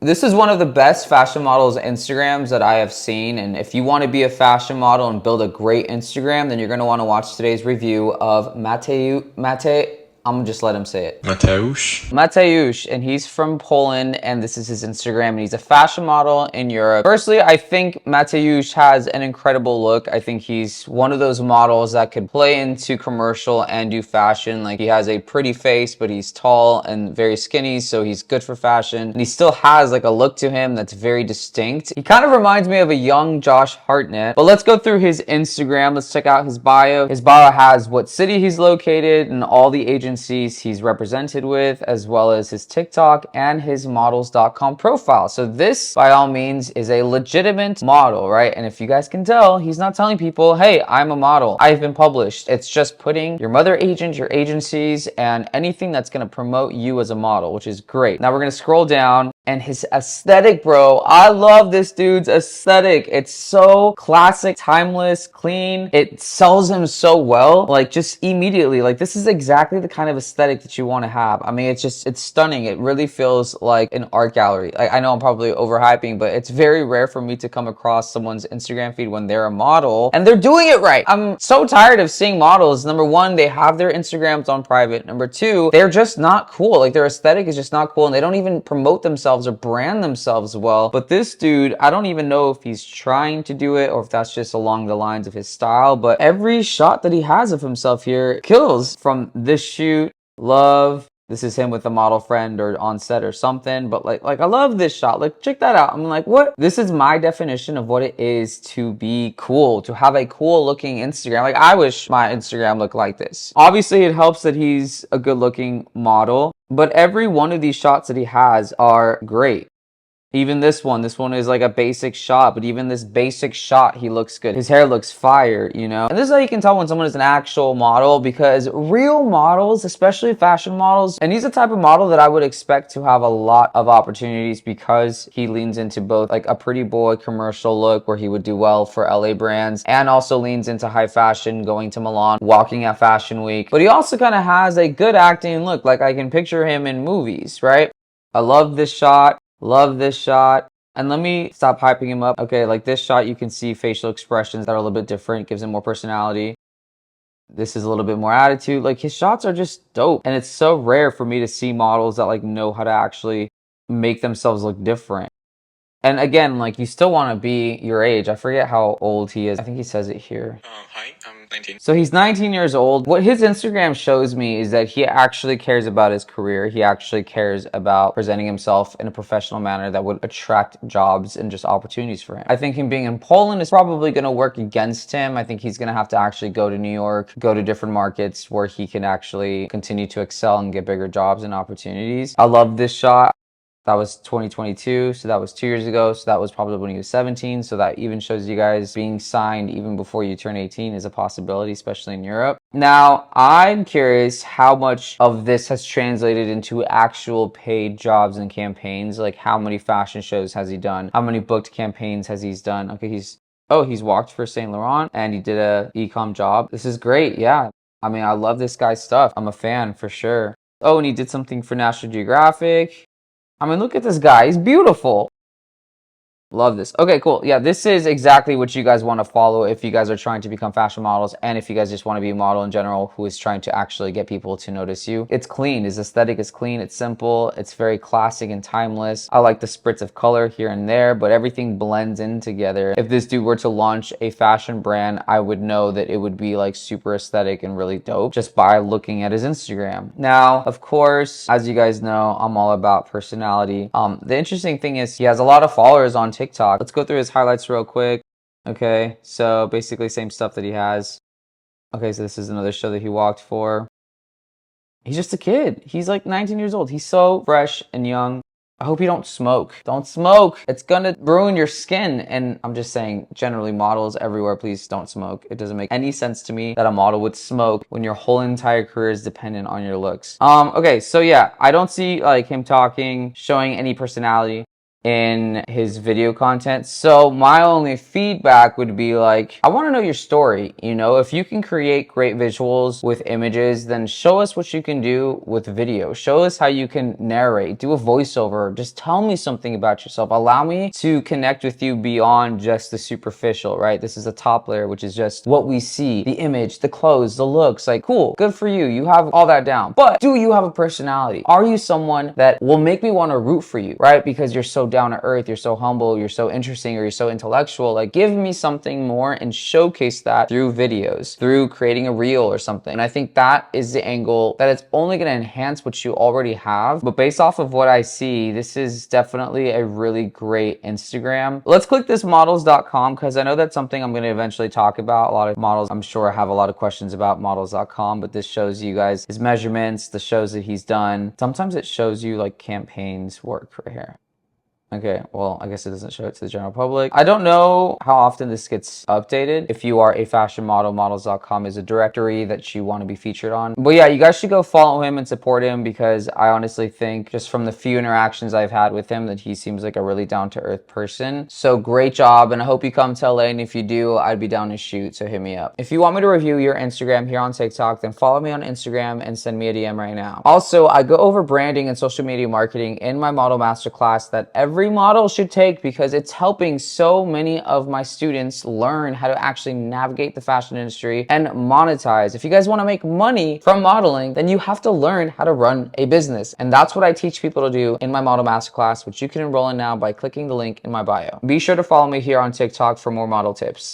This is one of the best fashion models Instagrams that I have seen. And if you want to be a fashion model and build a great Instagram, then you're going to want to watch today's review of Mate. I'm gonna just let him say it. Mateusz, and he's from Poland, and this is his Instagram, and he's a fashion model in Europe. Firstly, I think Mateusz has an incredible look. I think he's one of those models that could play into commercial and do fashion. Like, he has a pretty face, but he's tall and very skinny, so he's good for fashion. And he still has like a look to him that's very distinct. He kind of reminds me of a young Josh Hartnett. But let's go through his Instagram. Let's check out his bio. His bio has what city he's located and all the agencies he's represented with, as well as his TikTok and his models.com profile. So this, by all means, is a legitimate model, right? And if you guys can tell, he's not telling people, hey, I'm a model, I've been published. It's just putting your mother agent, your agencies, and anything that's going to promote you as a model, which is great. Now we're going to scroll down. And his aesthetic, bro, I love this dude's aesthetic. It's so classic, timeless, clean. It sells him so well, like just immediately. Like, this is exactly the kind of aesthetic that you want to have. I mean, it's stunning. It really feels like an art gallery. Like, I know I'm probably overhyping, but it's very rare for me to come across someone's Instagram feed when they're a model and they're doing it right. I'm so tired of seeing models. Number one, they have their Instagrams on private. Number two, they're just not cool. Like, their aesthetic is just not cool, and they don't even promote themselves or brand themselves well. But this dude, I don't even know if he's trying to do it or if that's just along the lines of his style, but every shot that he has of himself here kills. From this shoot, love, this is him with a model friend or on set or something, but like I love this shot. Like, check that out. I'm like, what? This is my definition of what it is to be cool, to have a cool looking Instagram. Like, I wish my Instagram looked like this. Obviously, it helps that he's a good looking model, but every one of these shots that he has are great. Even this one is like a basic shot, but even this basic shot, he looks good. His hair looks fire, you know? And this is how you can tell when someone is an actual model, because real models, especially fashion models, and he's the type of model that I would expect to have a lot of opportunities because he leans into both like a pretty boy commercial look where he would do well for LA brands, and also leans into high fashion, going to Milan, walking at Fashion Week. But he also kind of has a good acting look. Like, I can picture him in movies, right? I love this shot. Love this shot. And let me stop hyping him up. Okay, like this shot, you can see facial expressions that are a little bit different, gives him more personality. This is a little bit more attitude. Like, his shots are just dope. And it's so rare for me to see models that like know how to actually make themselves look different. And again, like, you still want to be your age. I forget how old he is. I think he says it here. Hi, I'm 19. So he's 19 years old. What his Instagram shows me is that he actually cares about his career. He actually cares about presenting himself in a professional manner that would attract jobs and just opportunities for him. I think him being in Poland is probably going to work against him. I think he's going to have to actually go to New York, go to different markets where he can actually continue to excel and get bigger jobs and opportunities. I love this shot. That was 2022, so that was 2 years ago. So that was probably when he was 17. So that even shows you guys being signed even before you turn 18 is a possibility, especially in Europe. Now, I'm curious how much of this has translated into actual paid jobs and campaigns. Like, how many fashion shows has he done? How many booked campaigns has he done? Okay, he's walked for Saint Laurent and he did a e-com job. This is great, yeah. I mean, I love this guy's stuff. I'm a fan for sure. Oh, and he did something for National Geographic. I mean, look at this guy. He's beautiful. Love this. Okay, cool. Yeah, this is exactly what you guys want to follow if you guys are trying to become fashion models, and if you guys just want to be a model in general who is trying to actually get people to notice you. It's clean. His aesthetic is clean. It's simple. It's very classic and timeless. I like the spritz of color here and there, but everything blends in together. If this dude were to launch a fashion brand, I would know that it would be like super aesthetic and really dope just by looking at his Instagram. Now, of course, as you guys know, I'm all about personality. The interesting thing is he has a lot of followers on TikTok. Let's go through his highlights real quick. Okay, so basically same stuff that he has. Okay, so this is another show that he walked for. He's just a kid. He's like 19 years old. He's so fresh and young. I hope you don't smoke. Don't smoke. It's gonna ruin your skin. And I'm just saying, generally, models everywhere, please don't smoke. It doesn't make any sense to me that a model would smoke when your whole entire career is dependent on your looks. Okay, so yeah, I don't see like him talking, showing any personality. in his video content. So my only feedback would be like, I want to know your story. You know, if you can create great visuals with images, then show us what you can do with video. Show us how you can narrate, do a voiceover. Just tell me something about yourself. Allow me to connect with you beyond just the superficial, right? This is the top layer, which is just what we see, the image, the clothes, the looks. Like, cool, good for you. You have all that down. But do you have a personality? Are you someone that will make me want to root for you, right? Because you're so down to earth, you're so humble, you're so interesting, or you're so intellectual. Like, give me something more and showcase that through videos, through creating a reel or something. And I think that is the angle that it's only going to enhance what you already have. But based off of what I see, this is definitely a really great Instagram. Let's click this models.com because I know that's something I'm going to eventually talk about. A lot of models, I'm sure, have a lot of questions about models.com, but this shows you guys his measurements, the shows that he's done. Sometimes it shows you like campaigns work right here. Okay, well, I guess it doesn't show it to the general public. I don't know how often this gets updated. If you are a fashion model, models.com is a directory that you want to be featured on. But yeah, you guys should go follow him and support him because I honestly think just from the few interactions I've had with him that he seems like a really down-to-earth person. So great job, and I hope you come to LA, and if you do, I'd be down to shoot, so hit me up. If you want me to review your Instagram here on TikTok, then follow me on Instagram and send me a DM right now. Also, I go over branding and social media marketing in my model masterclass that every model should take because it's helping so many of my students learn how to actually navigate the fashion industry and monetize. If you guys want to make money from modeling, then you have to learn how to run a business. And that's what I teach people to do in my model masterclass, which you can enroll in now by clicking the link in my bio. Be sure to follow me here on TikTok for more model tips.